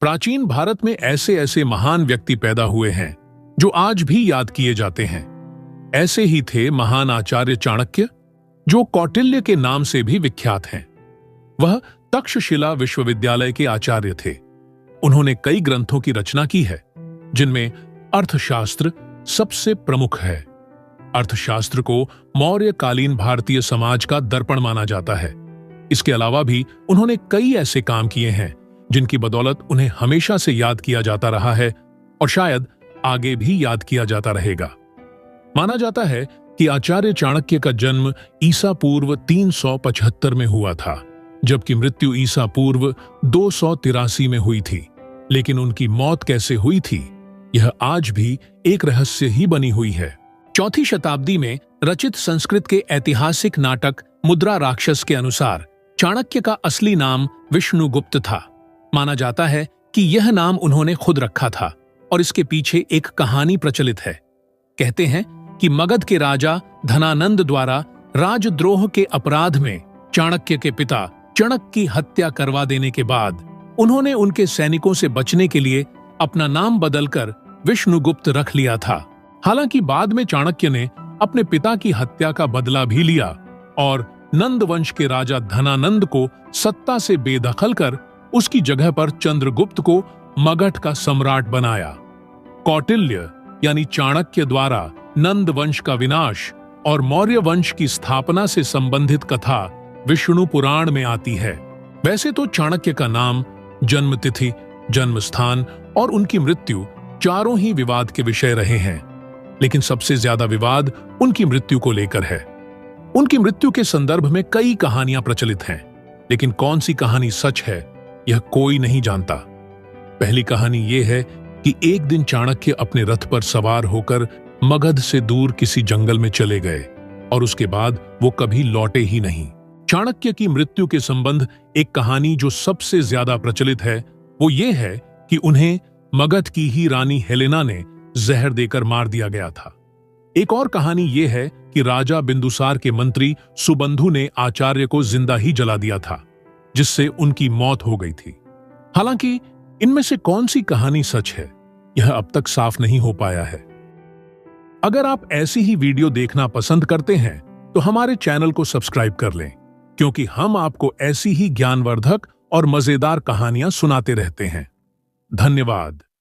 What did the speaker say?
प्राचीन भारत में ऐसे ऐसे महान व्यक्ति पैदा हुए हैं जो आज भी याद किए जाते हैं। ऐसे ही थे महान आचार्य चाणक्य, जो कौटिल्य के नाम से भी विख्यात हैं। वह तक्षशिला विश्वविद्यालय के आचार्य थे। उन्होंने कई ग्रंथों की रचना की है, जिनमें अर्थशास्त्र सबसे प्रमुख है। अर्थशास्त्र को मौर्यकालीन भारतीय समाज का दर्पण माना जाता है। इसके अलावा भी उन्होंने कई ऐसे काम किए हैं जिनकी बदौलत उन्हें हमेशा से याद किया जाता रहा है और शायद आगे भी याद किया जाता रहेगा। माना जाता है कि आचार्य चाणक्य का जन्म ईसा पूर्व 375 में हुआ था, जबकि मृत्यु ईसा पूर्व 283 में हुई थी। लेकिन उनकी मौत कैसे हुई थी, यह आज भी एक रहस्य ही बनी हुई है। 4वीं शताब्दी में रचित संस्कृत के ऐतिहासिक नाटक मुद्रा राक्षस के अनुसार चाणक्य का असली नाम विष्णुगुप्त था। माना जाता है कि यह नाम उन्होंने खुद रखा था और इसके पीछे एक कहानी प्रचलित है। कहते हैं कि मगध के राजा धनानंद द्वारा राजद्रोह के अपराध में चाणक्य के पिता चणक की हत्या करवा देने के बाद उन्होंने उनके सैनिकों से बचने के लिए अपना नाम बदलकर विष्णुगुप्त रख लिया था। हालांकि बाद में चाणक्य ने अपने पिता की हत्या का बदला भी लिया और नंद वंश के राजा धनानंद को सत्ता से बेदखल कर उसकी जगह पर चंद्रगुप्त को मगध का सम्राट बनाया। कौटिल्य यानी चाणक्य द्वारा नंद वंश का विनाश और मौर्य वंश की स्थापना से संबंधित कथा विष्णु पुराण में आती है। वैसे तो चाणक्य का नाम, जन्मतिथि, जन्म स्थान और उनकी मृत्यु चारों ही विवाद के विषय रहे हैं, लेकिन सबसे ज्यादा विवाद उनकी मृत्यु को लेकर है। उनकी मृत्यु के संदर्भ में कई कहानियां प्रचलित हैं, लेकिन कौन सी कहानी सच है यह कोई नहीं जानता। पहली कहानी यह है कि एक दिन चाणक्य अपने रथ पर सवार होकर मगध से दूर किसी जंगल में चले गए और उसके बाद वो कभी लौटे ही नहीं। चाणक्य की मृत्यु के संबंध एक कहानी जो सबसे ज्यादा प्रचलित है वो ये है कि उन्हें मगध की ही रानी हेलेना ने जहर देकर मार दिया गया था। एक और कहानी ये है कि राजा बिंदुसार के मंत्री सुबंधु ने आचार्य को जिंदा ही जला दिया था, जिससे उनकी मौत हो गई थी। हालांकि इनमें से कौन सी कहानी सच है यह अब तक साफ नहीं हो पाया है। अगर आप ऐसी ही वीडियो देखना पसंद करते हैं तो हमारे चैनल को सब्सक्राइब कर लें, क्योंकि हम आपको ऐसी ही ज्ञानवर्धक और मजेदार कहानियां सुनाते रहते हैं। धन्यवाद।